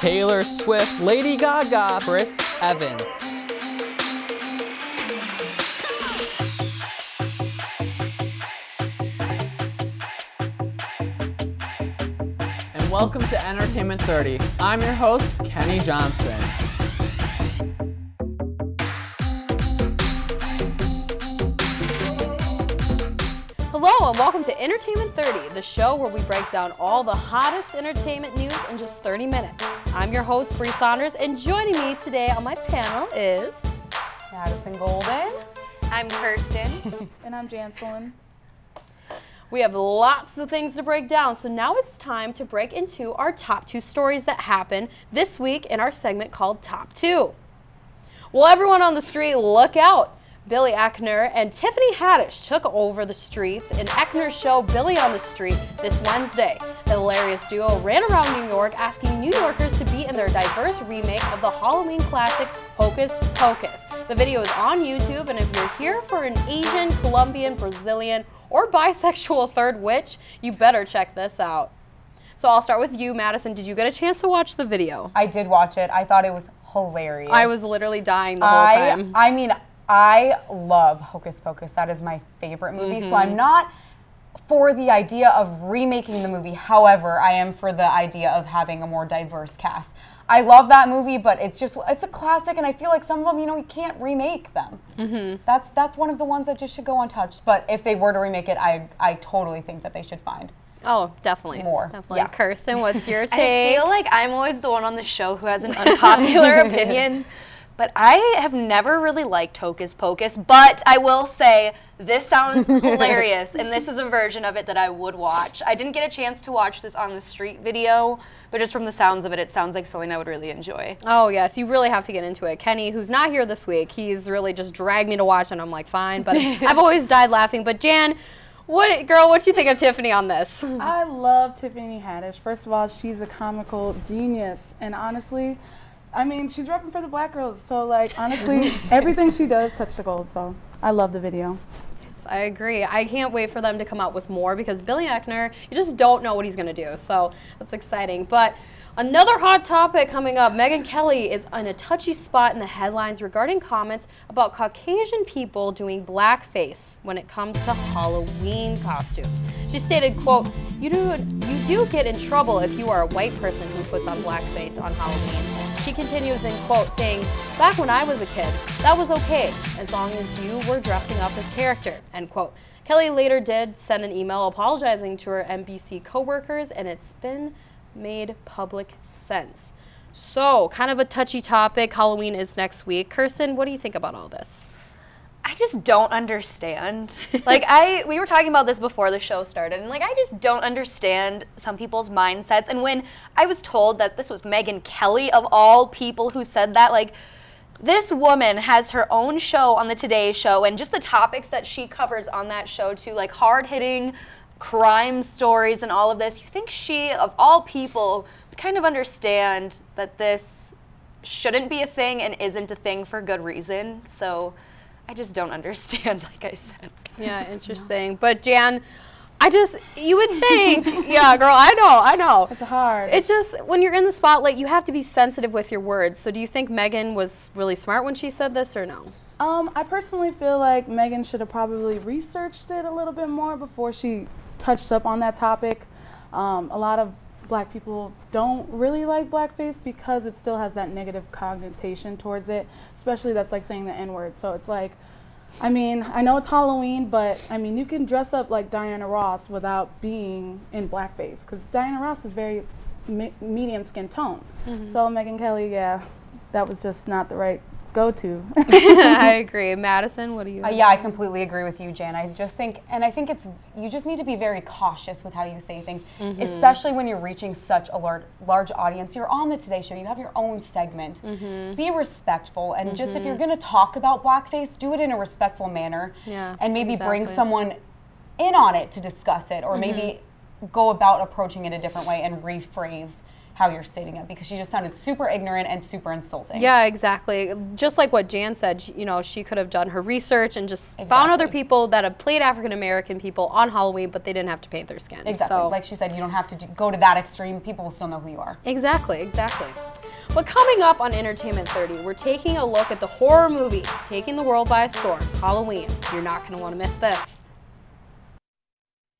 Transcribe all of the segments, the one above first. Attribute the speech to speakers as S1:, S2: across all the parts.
S1: Taylor Swift, Lady Gaga, Chris Evans. And welcome to Entertainment 30. I'm your host, Kenny Johnson.
S2: Hello and welcome to Entertainment 30, the show where we break down all the hottest entertainment news in just 30 minutes. I'm your host, Bree Saunders, and joining me today on my panel is
S3: Madison Golden.
S4: I'm Kristen.
S5: And I'm Jancilyn.
S2: We have lots of things to break down, so now it's time to break into our top 2 stories that happened this week in our segment called Top 2. Well, everyone on the street, look out! Billy Eichner and Tiffany Haddish took over the streets in Eichner's show Billy on the Street this Wednesday. The hilarious duo ran around New York asking New Yorkers to be in their diverse remake of the Halloween classic Hocus Pocus. The video is on YouTube, and if you're here for an Asian, Colombian, Brazilian, or bisexual third witch, you better check this out. So I'll start with you, Madison. Did you get a chance to watch the video?
S3: I did watch it. I thought it was hilarious.
S2: I was literally dying the whole time.
S3: I mean, I love Hocus Pocus. That is my favorite movie. So I'm not for the idea of remaking the movie. However, I am for the idea of having a more diverse cast. I love that movie, but it's a classic, and I feel like some of them, you can't remake them. That's one of the ones that just should go untouched. But if they were to remake it, I totally think that they should find
S2: Oh, definitely.
S3: more.
S2: Definitely.
S3: Yeah.
S2: Kirsten, what's your take?
S4: I feel like I'm always the one on the show who has an unpopular opinion, but I have never really liked Hocus Pocus, but I will say this sounds hilarious, and this is a version of it that I would watch. I didn't get a chance to watch this on the street video, but just from the sounds of it, it sounds like something I would really enjoy.
S2: Oh, yes, you really have to get into it. Kenny, who's not here this week, he's really just dragged me to watch, and I'm like, fine, but I've always died laughing. But Jan, what do you think of Tiffany on this?
S5: I love Tiffany Haddish. First of all, she's a comical genius, and honestly, I mean, she's repping for the black girls, so like, honestly, everything she does touch the gold, so I love the video.
S2: Yes, I agree. I can't wait for them to come out with more because Billy Eichner, you just don't know what he's going to do, so that's exciting. But another hot topic coming up, Megyn Kelly is in a touchy spot in the headlines regarding comments about Caucasian people doing blackface when it comes to Halloween costumes. She stated, quote, you do get in trouble if you are a white person who puts on blackface on Halloween. She continues in quote saying, back when I was a kid, that was okay, as long as you were dressing up as character, end quote. Kelly later did send an email apologizing to her NBC coworkers, and it's been made public since. So, kind of a touchy topic. Halloween is next week. Kirsten, what do you think about all this?
S4: I just don't understand. Like, we were talking about this before the show started, and like, I just don't understand some people's mindsets. And when I was told that this was Megyn Kelly, of all people who said that, like, this woman has her own show on the Today Show, and just the topics that she covers on that show too, like hard-hitting crime stories and all of this, you think she, of all people, would kind of understand that this shouldn't be a thing and isn't a thing for good reason. So I just don't understand, like I said.
S2: Yeah, interesting. But Jan, you would think, yeah, girl, I know.
S5: It's hard.
S2: It's just, when you're in the spotlight, you have to be sensitive with your words. So do you think Megyn was really smart when she said this, or no?
S5: I personally feel like Megyn should have probably researched it a little bit more before she touched up on that topic. A lot of black people don't really like blackface because it still has that negative connotation towards it, especially that's like saying the N-word. So it's like, I mean, I know it's Halloween, but I mean, you can dress up like Diana Ross without being in blackface, because Diana Ross is very medium skin tone. So Megyn Kelly, yeah, that was just not the right go-to.
S2: I agree. Madison, what do you
S3: yeah, I completely agree with you, Jan. I just think, and I think you just need to be very cautious with how you say things, especially when you're reaching such a large audience. You're on the Today Show, you have your own segment. Be respectful, and just if you're going to talk about blackface, do it in a respectful manner, and maybe bring someone in on it to discuss it, or maybe go about approaching it a different way and rephrase how you're stating it, because she just sounded super ignorant and super insulting.
S2: Yeah, exactly. Just like what Jan said, she could have done her research and just found other people that have played African American people on Halloween, but they didn't have to paint their skin.
S3: Exactly.
S2: So,
S3: like she said, you don't have to go to that extreme. People will still know who you are.
S2: Exactly, exactly. But coming up on Entertainment 30, we're taking a look at the horror movie taking the world by storm, Halloween. You're not going to want to miss this.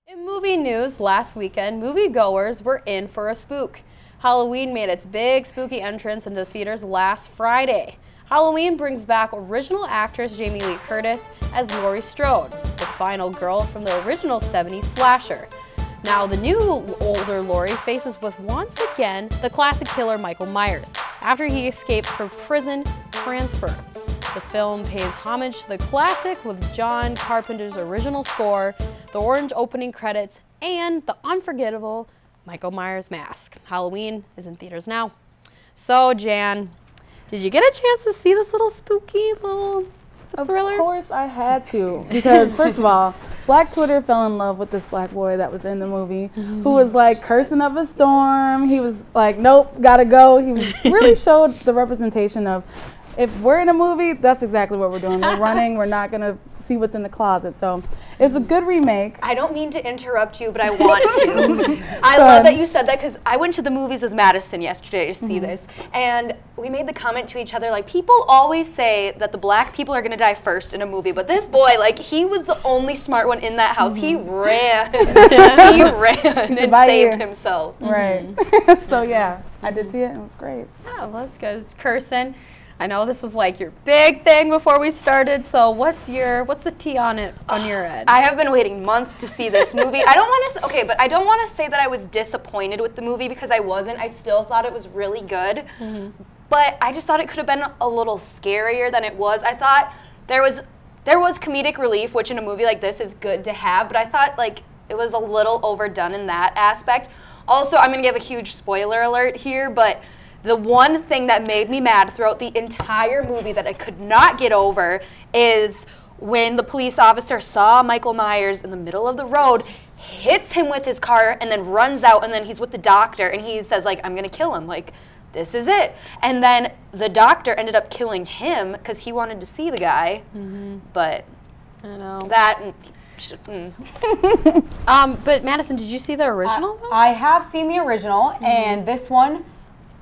S2: In movie news, last weekend, moviegoers were in for a spook. Halloween made its big spooky entrance into theaters last Friday. Halloween brings back original actress Jamie Lee Curtis as Laurie Strode, the final girl from the original 70s slasher. Now, the new older Laurie faces with, once again, the classic killer Michael Myers, after he escapes from prison transfer. The film pays homage to the classic with John Carpenter's original score, the orange opening credits, and the unforgettable Michael Myers mask. Halloween is in theaters now. So, Jan, did you get a chance to see this little spooky little thriller?
S5: Of course I had to, because first of all, Black Twitter fell in love with this black boy that was in the movie, who was like cursing up a storm. He was like, nope, gotta go. He really showed the representation of, if we're in a movie, that's exactly what we're doing. We're running, we're not gonna see what's in the closet. So it's a good remake.
S4: I don't mean to interrupt you, but I want to. I love that you said that, because I went to the movies with Madison yesterday to see this, and we made the comment to each other, like, people always say that the black people are gonna die first in a movie, but this boy, like, he was the only smart one in that house. He ran. He ran and saved himself.
S5: Right. So yeah, I did see it, and it was great.
S2: Oh, well, that's good. It's Kirsten. I know this was like your big thing before we started, so what's the tea on it on your end?
S4: I have been waiting months to see this movie. I don't want to, but I don't want to say that I was disappointed with the movie, because I wasn't. I still thought it was really good, but I just thought it could have been a little scarier than it was. I thought there was comedic relief, which in a movie like this is good to have, but I thought like it was a little overdone in that aspect. Also, I'm going to give a huge spoiler alert here, but the one thing that made me mad throughout the entire movie that I could not get over is when the police officer saw Michael Myers in the middle of the road, hits him with his car, and then runs out, and then he's with the doctor, and he says, like, I'm going to kill him. Like, this is it. And then the doctor ended up killing him because he wanted to see the guy. But
S2: I know.
S4: That...
S2: But Madison, did you see the original?
S3: I have seen the original, and this one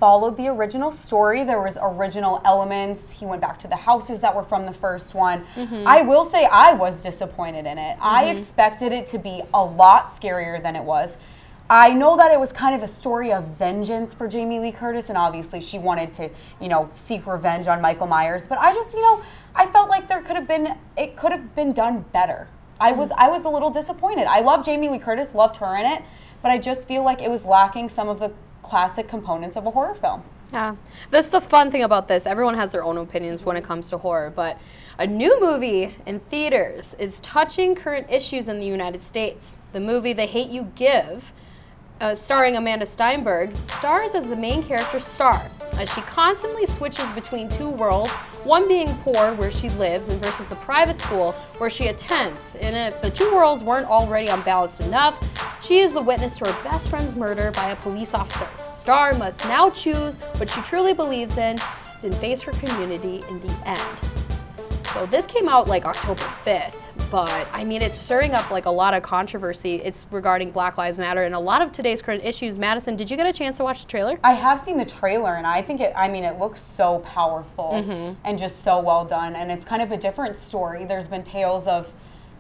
S3: followed the original story. There was original elements. He went back to the houses that were from the first one. I will say I was disappointed in it. I expected it to be a lot scarier than it was. I know that it was kind of a story of vengeance for Jamie Lee Curtis, and obviously she wanted to, seek revenge on Michael Myers, but I just, I felt like it could have been done better. I was a little disappointed. I love Jamie Lee Curtis, loved her in it, but I just feel like it was lacking some of the classic components of a horror film.
S2: Yeah, that's the fun thing about this. Everyone has their own opinions when it comes to horror, but a new movie in theaters is touching current issues in the United States. The movie The Hate You Give, starring Amanda Steinberg, stars as the main character Star, as she constantly switches between two worlds, one being poor, where she lives, and versus the private school where she attends. And if the two worlds weren't already unbalanced enough, she is the witness to her best friend's murder by a police officer. Star must now choose what she truly believes in and face her community in the end. So this came out like October 5th, but I mean, it's stirring up like a lot of controversy. It's regarding Black Lives Matter and a lot of today's current issues. Madison, did you get a chance to watch the trailer?
S3: I have seen the trailer, and I think it looks so powerful and just so well done, and it's kind of a different story. There's been tales of,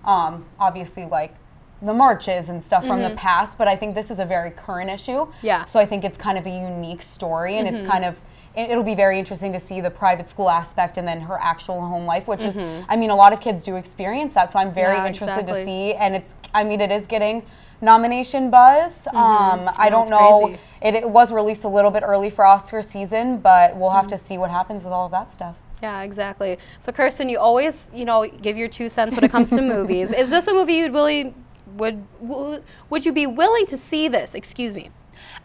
S3: obviously, like, the marches and stuff from the past, but I think this is a very current issue.
S2: Yeah.
S3: So I think it's kind of a unique story, and it's kind of, it'll be very interesting to see the private school aspect and then her actual home life, which is, I mean, a lot of kids do experience that, so I'm very interested to see, and it is getting nomination buzz. I don't know, it was released a little bit early for Oscar season, but we'll have to see what happens with all of that stuff.
S2: Yeah, exactly. So Kirsten, you always, give your 2 cents when it comes to movies. Is this a movie you'd would you be willing to see this, excuse me,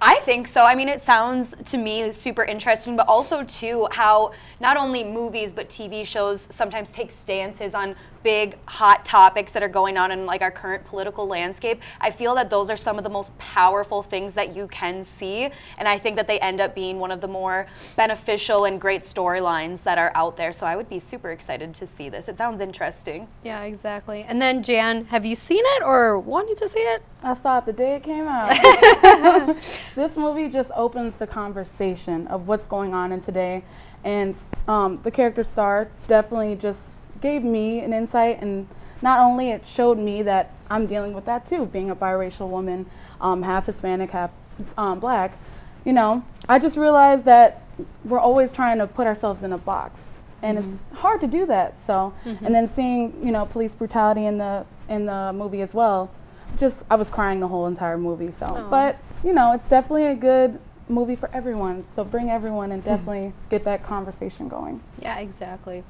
S4: I think so. I mean, it sounds to me super interesting, but also too how not only movies but TV shows sometimes take stances on big hot topics that are going on in like our current political landscape. I feel that those are some of the most powerful things that you can see, and I think that they end up being one of the more beneficial and great storylines that are out there. So I would be super excited to see this. It sounds interesting.
S2: Yeah, exactly. And then Jan, have you seen it or wanted to see it?
S5: I saw it the day it came out. This movie just opens the conversation of what's going on in today, and the character Star definitely just gave me an insight, and not only it showed me that I'm dealing with that too, being a biracial woman, half Hispanic, half black. You know, I just realized that we're always trying to put ourselves in a box, and it's hard to do that. So, and then seeing, you know, police brutality in the movie as well, just I was crying the whole entire movie. So, but you know, it's definitely a good movie for everyone. So bring everyone and definitely get that conversation going.
S2: Yeah, exactly.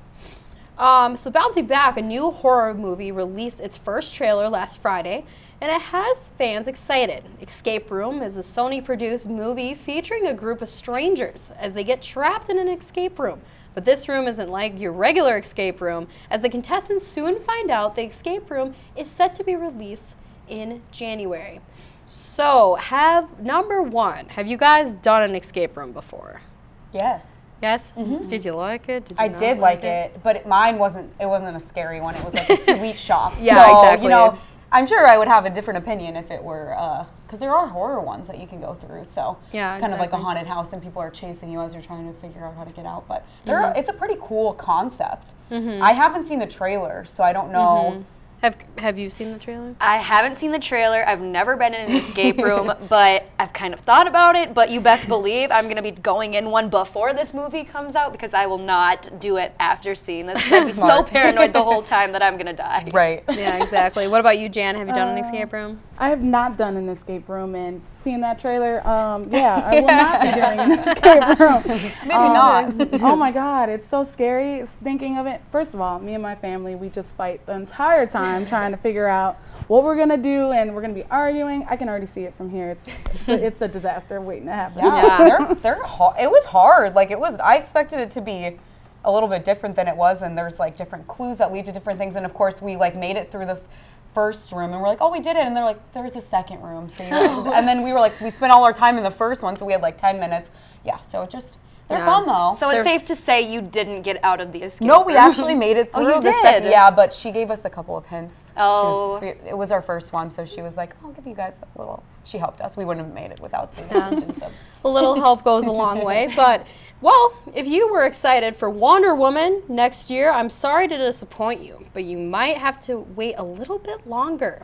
S2: So bouncing back, a new horror movie released its first trailer last Friday, and it has fans excited. Escape Room is a Sony-produced movie featuring a group of strangers as they get trapped in an escape room. But this room isn't like your regular escape room, as the contestants soon find out the escape room is set to be released in January. So, number one, have you guys done an escape room before?
S3: Yes.
S2: Yes? Did you like it? Did you
S3: I
S2: not
S3: did like it, but mine wasn't a scary one. It was like a sweet shop.
S2: Yeah,
S3: so,
S2: exactly.
S3: You know, I'm sure I would have a different opinion if it were, because there are horror ones that you can go through. So
S2: yeah,
S3: it's kind of like a haunted house and people are chasing you as you're trying to figure out how to get out. But it's a pretty cool concept. I haven't seen the trailer, so I don't know.
S2: Have you seen the trailer?
S4: I haven't seen the trailer. I've never been in an escape room, but I've kind of thought about it. But you best believe I'm going to be going in one before this movie comes out, because I will not do it after seeing this, because I'd be so paranoid the whole time that I'm going to die.
S3: Right.
S2: Yeah, exactly. What about you, Jan? Have you done an escape room?
S5: I have not done an escape room, and seeing that trailer, yeah, I will not be doing an escape room.
S3: Maybe not.
S5: Oh my God, it's so scary thinking of it. First of all, me and my family, we just fight the entire time trying to figure out what we're gonna do, and we're gonna be arguing. I can already see it from here. It's a disaster waiting to happen.
S3: Yeah, it was hard. Like I expected it to be a little bit different than it was, and there's like different clues that lead to different things. And of course, we like made it through the first room, and we're like, oh, we did it. And they're like, there's a second room. So and then we were like, we spent all our time in the first one, so we had like 10 minutes. Yeah, so it just. They're fun though.
S4: So it's safe to say you didn't get out of the escape room.
S3: No, we actually made it through.
S4: Oh, you did?
S3: Yeah, but she gave us a couple of hints.
S4: Oh.
S3: It was our first one, so she was like, I'll give you guys a little. She helped us. We wouldn't have made it without the assistance of.
S2: A little help goes a long way. But, well, if you were excited for Wonder Woman next year, I'm sorry to disappoint you, but you might have to wait a little bit longer.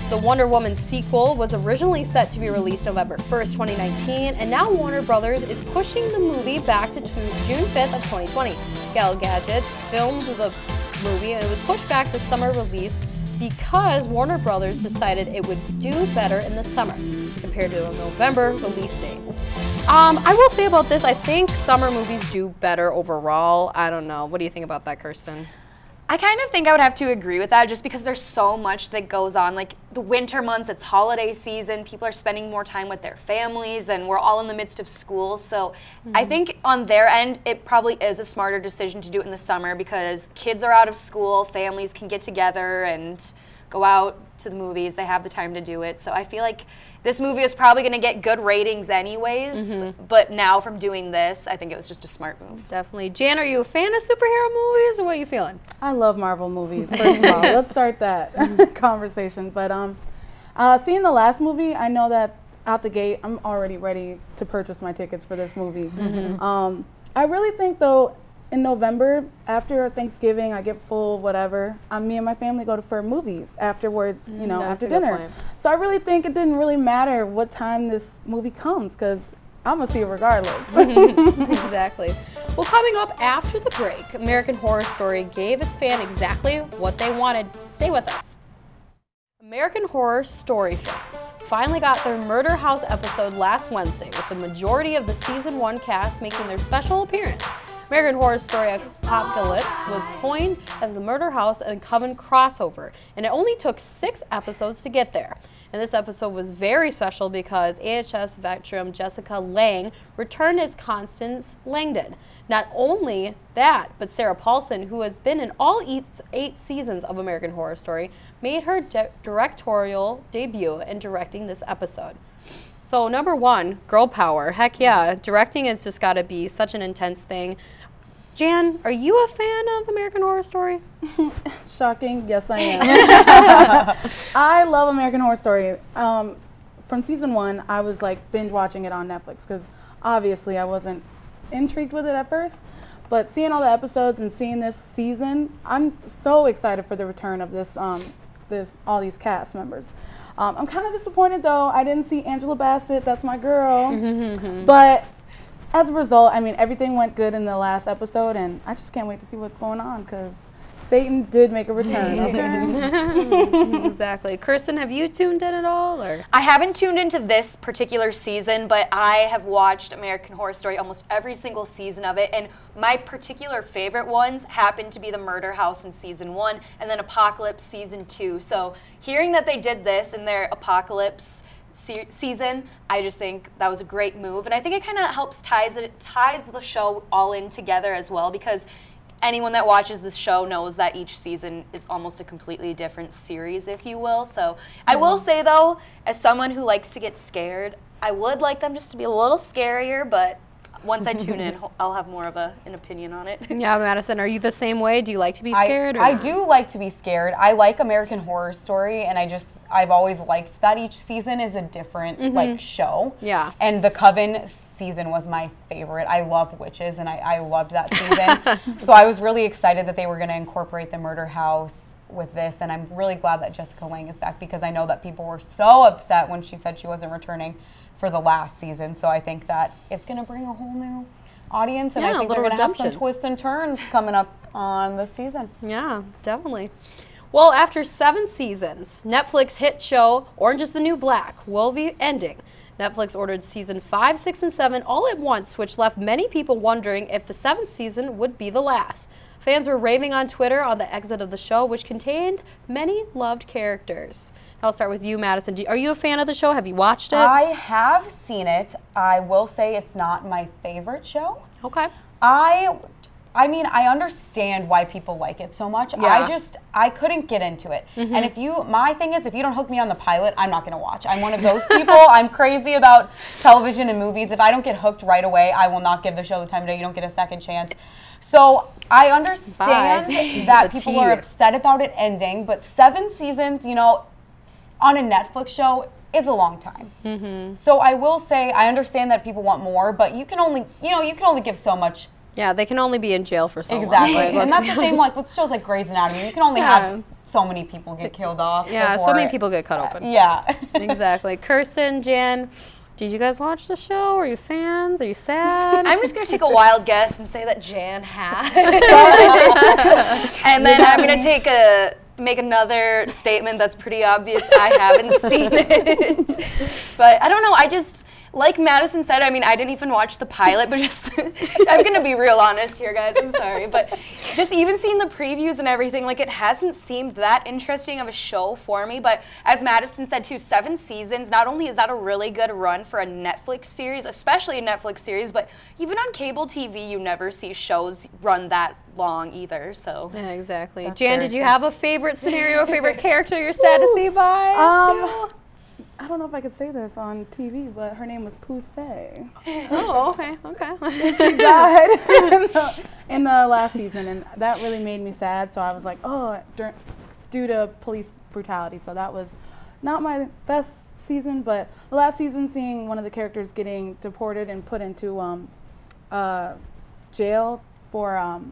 S2: The Wonder Woman sequel was originally set to be released November 1st, 2019, and now Warner Brothers is pushing the movie back to June 5th of 2020. Gal Gadot filmed the movie, and it was pushed back to summer release because Warner Brothers decided it would do better in the summer compared to a November release date. I will say about this, I think summer movies do better overall. I don't know. What do you think about that, Kristen?
S4: I kind of think I would have to agree with that, just because there's so much that goes on. Like the winter months, it's holiday season, people are spending more time with their families, and we're all in the midst of school. So I think on their end, it probably is a smarter decision to do it in the summer, because kids are out of school, families can get together and go out to the movies. They have the time to do it. So I feel like this movie is probably going to get good ratings anyways, but now from doing this, I think it was just a smart move.
S2: Definitely. Jan, are you a fan of superhero movies, or what are you feeling?
S5: I love Marvel movies, first of all. Let's start that conversation. But seeing the last movie, I know that out the gate, I'm already ready to purchase my tickets for this movie. I really think, though, in November, after Thanksgiving, I get full whatever. Me and my family go for movies afterwards, you know, after dinner. So I really think it didn't really matter what time this movie comes, because I'm going to see it regardless.
S2: Exactly. Well, coming up after the break, American Horror Story gave its fan exactly what they wanted. Stay with us. American Horror Story fans finally got their Murder House episode last Wednesday, with the majority of the Season 1 cast making their special appearance. American Horror Story Apocalypse was coined as the Murder House and Coven crossover, and it only took 6 episodes to get there. And this episode was very special because AHS veteran Jessica Lange returned as Constance Langdon. Not only that, but Sarah Paulson, who has been in all 8 seasons of American Horror Story, made her directorial debut in directing this episode. So number 1, girl power. Heck yeah, directing has just got to be such an intense thing. Jan, are you a fan of American Horror Story?
S5: Shocking, yes I am. I love American Horror Story. From season 1, I was like binge watching it on Netflix because obviously I wasn't intrigued with it at first. But seeing all the episodes and seeing this season, I'm so excited for the return of all these cast members. I'm kind of disappointed though. I didn't see Angela Bassett. That's my girl. But as a result, I mean, everything went good in the last episode, and I just can't wait to see what's going on because Satan did make a return. Okay?
S2: Exactly. Kristen, have you tuned in at all? Or?
S4: I haven't tuned into this particular season, but I have watched American Horror Story almost every single season of it, and my particular favorite ones happen to be the Murder House in season 1 and then Apocalypse season 2. So hearing that they did this in their Apocalypse season, I just think that was a great move, and I think it kind of helps ties the show all in together as well, because anyone that watches this show knows that each season is almost a completely different series, if you will. So I will say though, as someone who likes to get scared, I would like them just to be a little scarier, but once I tune in, I'll have more of an opinion on it.
S2: Yeah, Madison, are you the same way? Do you like to be scared?
S3: I do like to be scared. I like American Horror Story, and I've always liked that each season is a different like show.
S2: Yeah.
S3: And the Coven season was my favorite. I love witches, and I loved that season. So I was really excited that they were going to incorporate the Murder House with this, and I'm really glad that Jessica Lange is back because I know that people were so upset when she said she wasn't returning for the last season. So I think that it's going to bring a whole new audience, and I think they're going to have some twists and turns coming up on this season.
S2: Yeah, definitely. Well, after 7 seasons, Netflix hit show Orange is the New Black will be ending. Netflix ordered season 5, 6, and 7 all at once, which left many people wondering if the 7th season would be the last. Fans were raving on Twitter on the exit of the show, which contained many loved characters. I'll start with you, Madison. Are you a fan of the show? Have you watched it?
S3: I have seen it. I will say it's not my favorite show.
S2: Okay.
S3: I mean, I understand why people like it so much.
S2: Yeah.
S3: I couldn't get into it. And my thing is, if you don't hook me on the pilot, I'm not gonna watch. I'm one of those people. I'm crazy about television and movies. If I don't get hooked right away, I will not give the show the time of day. You don't get a second chance. So I understand that people are upset about it ending, but 7 seasons, you know, on a Netflix show is a long time. So I will say, I understand that people want more, but you can only give so much.
S2: Yeah, they can only be in jail for so long.
S3: Exactly. And that's the same like with shows like Grey's Anatomy. You can only have so many people get killed off.
S2: Yeah, so many people get cut open.
S3: Yeah.
S2: Exactly. Kirsten, Jan, did you guys watch the show? Are you fans? Are you sad?
S4: I'm just going to take a wild guess and say that Jan has. And then I'm going to make another statement that's pretty obvious. I haven't seen it. But I don't know. Like Madison said, I mean, I didn't even watch the pilot, but I'm going to be real honest here, guys. I'm sorry. But just even seeing the previews and everything, like, it hasn't seemed that interesting of a show for me. But as Madison said, too, 7 seasons, not only is that a really good run for a Netflix series, especially a Netflix series, but even on cable TV, you never see shows run that long either. So
S2: yeah, exactly. Jan, did you have a favorite scenario, a favorite character you're sad to see by?
S5: I don't know if I could say this on TV, but her name was Poussey.
S2: Oh, okay, okay.
S5: She died in the last season, and that really made me sad. So I was like, oh, due to police brutality. So that was not my best season, but the last season, seeing one of the characters getting deported and put into jail for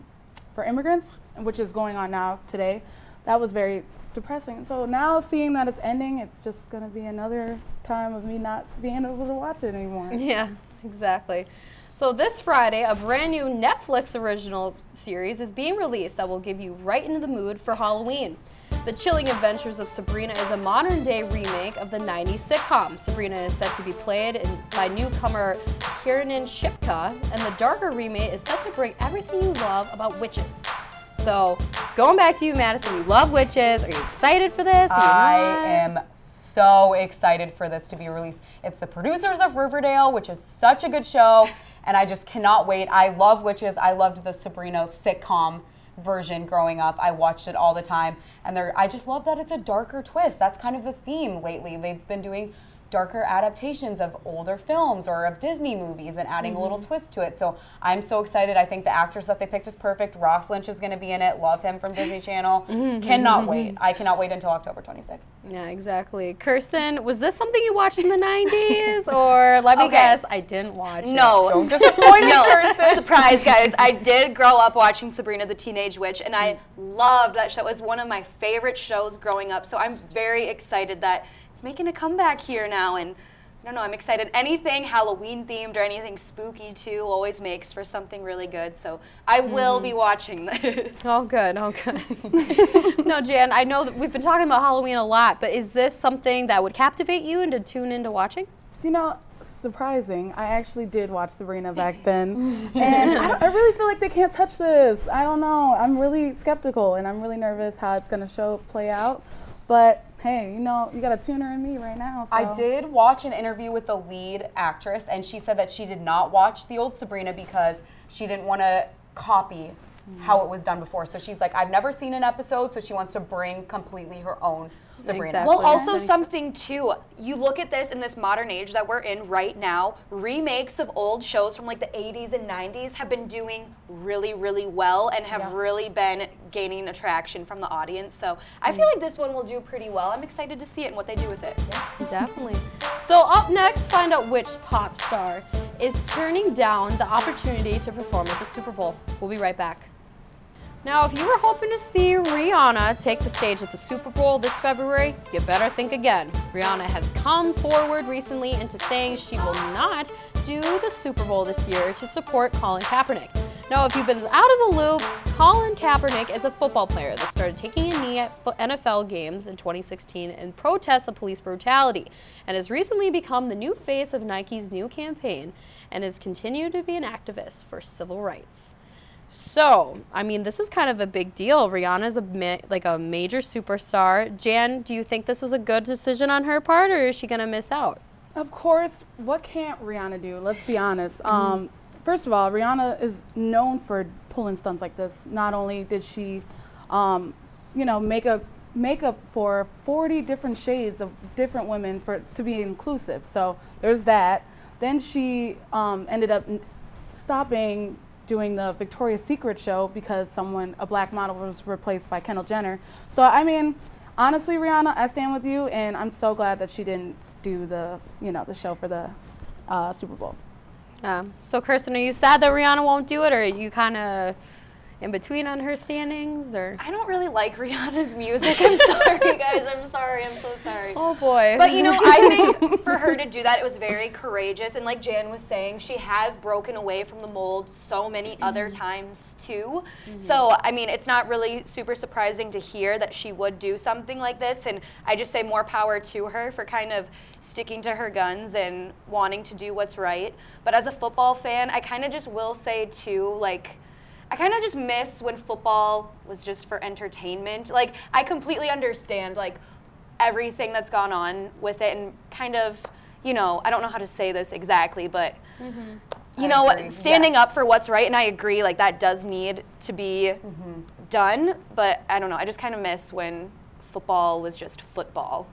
S5: immigrants, which is going on now today, that was very depressing. So now seeing that it's ending, it's just going to be another time of me not being able to watch it anymore.
S2: Yeah, exactly. So this Friday, a brand new Netflix original series is being released that will give you right into the mood for Halloween. The Chilling Adventures of Sabrina is a modern-day remake of the 90s sitcom. Sabrina is set to be played by newcomer Kiernan Shipka, and the darker remake is set to bring everything you love about witches. So, going back to you, Madison, you love witches. Are you excited for this?
S3: I am so excited for this to be released. It's the producers of Riverdale, which is such a good show, and I just cannot wait. I love witches. I loved the Sabrina sitcom version growing up. I watched it all the time, and I just love that it's a darker twist. That's kind of the theme lately. They've been doing darker adaptations of older films or of Disney movies and adding a little twist to it. So I'm so excited. I think the actress that they picked is perfect. Ross Lynch is going to be in it. Love him from Disney Channel. Cannot wait. I cannot wait until October 26th.
S2: Yeah, exactly. Kirsten, was this something you watched in the 90s? Or let me guess, I didn't watch it.
S4: No.
S3: Don't disappoint me, Kristen.
S4: Surprise, guys. I did grow up watching Sabrina the Teenage Witch, and I loved that show. It was one of my favorite shows growing up, so I'm very excited that it's making a comeback here now, and I don't know, I'm excited. Anything Halloween themed or anything spooky too always makes for something really good, so I will be watching this.
S2: Oh, good. Oh, good. No, Jan, I know that we've been talking about Halloween a lot, but is this something that would captivate you and to tune into watching?
S5: You know, surprising. I actually did watch Sabrina back then, and I really feel like they can't touch this. I don't know. I'm really skeptical, and I'm really nervous how it's going to play out. But hey, you know, you got a tuner in me right now. So.
S3: I did watch an interview with the lead actress, and she said that she did not watch the old Sabrina because she didn't want to copy how it was done before. So she's like, I've never seen an episode, so she wants to bring completely her own Sabrina.
S2: Exactly.
S4: Well, also something too, you look at this in this modern age that we're in right now, remakes of old shows from like the 80s and 90s have been doing really, really well and have really been gaining attraction from the audience. So I feel like this one will do pretty well. I'm excited to see it and what they do with it.
S2: Yeah, definitely. So up next, find out which pop star is turning down the opportunity to perform at the Super Bowl. We'll be right back. Now, if you were hoping to see Rihanna take the stage at the Super Bowl this February, you better think again. Rihanna has come forward recently into saying she will not do the Super Bowl this year to support Colin Kaepernick. Now, if you've been out of the loop, Colin Kaepernick is a football player that started taking a knee at NFL games in 2016 in protest of police brutality, and has recently become the new face of Nike's new campaign and has continued to be an activist for civil rights. So, I mean, this is kind of a big deal. Rihanna's a major superstar. Jan, do you think this was a good decision on her part, or is she going to miss out?
S5: Of course, what can't Rihanna do? Let's be honest. First of all, Rihanna is known for pulling stunts like this. Not only did she, make a makeup for 40 different shades of different women to be inclusive. So there's that. Then she ended up stopping doing the Victoria's Secret show because a black model was replaced by Kendall Jenner. So, I mean, honestly, Rihanna, I stand with you, and I'm so glad that she didn't do the show for the Super Bowl.
S2: So, Kirsten, are you sad that Rihanna won't do it, or are you kind of in between on her standings, or?
S4: I don't really like Rihanna's music. I'm sorry, guys. I'm sorry. I'm so sorry.
S2: Oh, boy.
S4: But, I think for her to do that, it was very courageous. And like Jan was saying, she has broken away from the mold so many other times, too. So, I mean, it's not really super surprising to hear that she would do something like this. And I just say more power to her for kind of sticking to her guns and wanting to do what's right. But as a football fan, I kind of just will say, too, like, I kind of just miss when football was just for entertainment. Like, I completely understand, like, everything that's gone on with it and kind of, I don't know how to say this exactly, but, standing up for what's right, and I agree, like, that does need to be done, but I don't know, I just kind of miss when football was just football.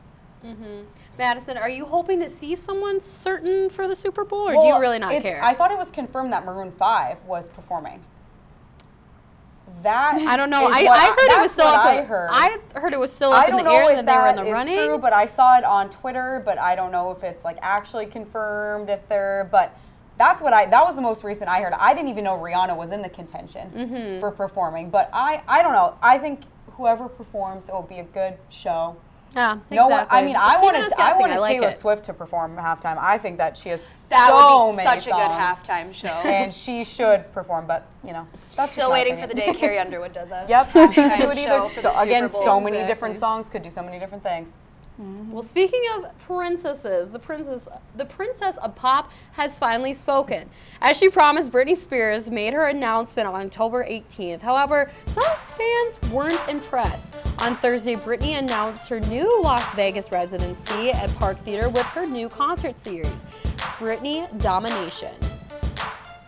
S2: Madison, are you hoping to see someone certain for the Super Bowl, or do you really not care?
S3: I thought it was confirmed that Maroon 5 was performing. That
S2: I don't know. I heard it was still up. I heard it was still up in the air that they were in the running.
S3: True, but I saw it on Twitter. But I don't know if it's like actually confirmed. But that was the most recent I heard. I didn't even know Rihanna was in the contention for performing. But I don't know. I think whoever performs, it will be a good show.
S2: Yeah, exactly.
S3: I mean, I wanted Taylor Swift to perform halftime. I think that she has so many
S4: songs. That would be such a good halftime show.
S3: And she should perform, but, that's
S4: still waiting for the day Carrie Underwood does a
S3: halftime
S4: show for the Super Bowl.
S3: So many different songs could do so many different things.
S2: Well, speaking of princesses, the princess of pop has finally spoken. As she promised, Britney Spears made her announcement on October 18th. However, some fans weren't impressed. On Thursday, Britney announced her new Las Vegas residency at Park Theater with her new concert series, Britney Domination.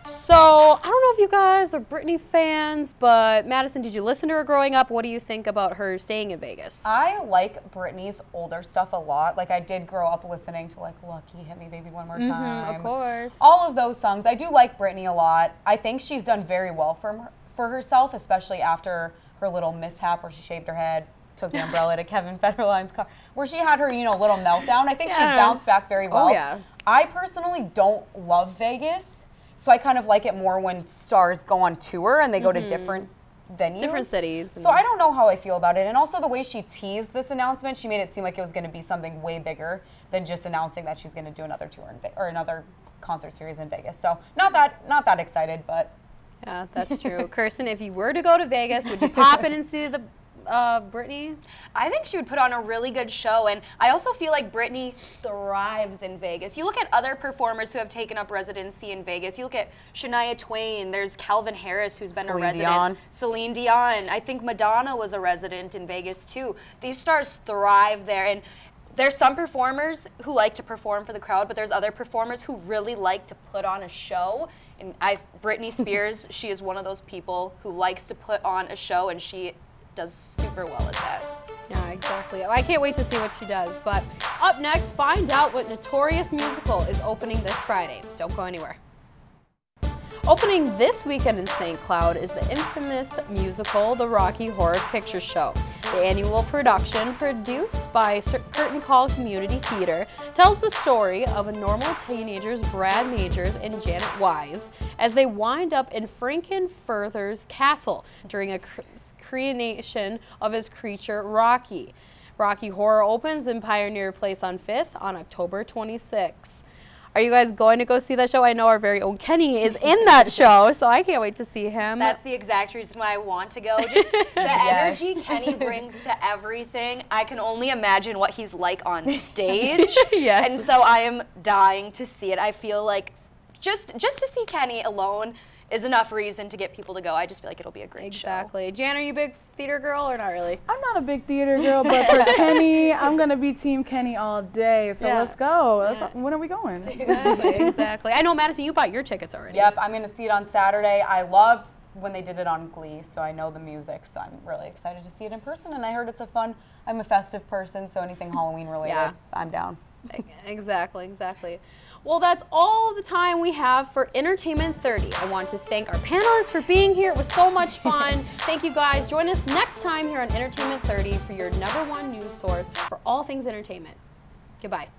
S2: So, I don't know if you guys are Britney fans, but Madison, did you listen to her growing up? What do you think about her staying in Vegas?
S3: I like Britney's older stuff a lot. Like, I did grow up listening to, like, Lucky, Hit Me Baby One More Time.
S2: Of course.
S3: All of those songs. I do like Britney a lot. I think she's done very well for herself, especially after her little mishap where she shaved her head, took the umbrella to Kevin Federline's car, where she had her, you know, little meltdown. I think she's bounced back very well.
S2: Oh, yeah.
S3: I personally don't love Vegas. So I kind of like it more when stars go on tour and they go to different venues.
S2: Different cities.
S3: So I don't know how I feel about it. And also the way she teased this announcement, she made it seem like it was going to be something way bigger than just announcing that she's going to do another tour or another concert series in Vegas. So not that excited, but.
S2: Yeah, that's true. Kirsten, if you were to go to Vegas, would you pop in and see the Britney?
S4: I think she would put on a really good show, and I also feel like Britney thrives in Vegas. You look at other performers who have taken up residency in Vegas. You look at Shania Twain, there's Calvin Harris who's been a resident. Celine Dion. I think Madonna was a resident in Vegas too. These stars thrive there, and there's some performers who like to perform for the crowd, but there's other performers who really like to put on a show. And Britney Spears, she is one of those people who likes to put on a show, and she does super well at that.
S2: Yeah, exactly. I can't wait to see what she does. But up next, find out what Notorious musical is opening this Friday. Don't go anywhere. Opening this weekend in St. Cloud is the infamous musical, The Rocky Horror Picture Show. The annual production, produced by Curtain Call Community Theater, tells the story of a normal teenagers, Brad Majors and Janet Wise, as they wind up in Frankenfurter's castle during a creation of his creature, Rocky. Rocky Horror opens in Pioneer Place on 5th on October 26th. Are you guys going to go see that show? I know our very own Kenny is in that show, so I can't wait to see him.
S4: That's the exact reason why I want to go. Just the energy Kenny brings to everything. I can only imagine what he's like on stage.
S2: Yes.
S4: And so I am dying to see it. I feel like just to see Kenny alone is enough reason to get people to go. I just feel like it'll be a great show.
S2: Exactly. Jan, are you a big theater girl or not really?
S5: I'm not a big theater girl, but for Kenny, I'm going to be Team Kenny all day. So let's go. When are we going?
S2: Exactly. I know, Madison, you bought your tickets already.
S3: Yep, I'm going to see it on Saturday. I loved when they did it on Glee, so I know the music, so I'm really excited to see it in person. And I heard it's I'm a festive person, so anything Halloween related, I'm down.
S2: Exactly. Well, that's all the time we have for Entertainment 30. I want to thank our panelists for being here. It was so much fun. Thank you guys. Join us next time here on Entertainment 30 for your #1 news source for all things entertainment. Goodbye.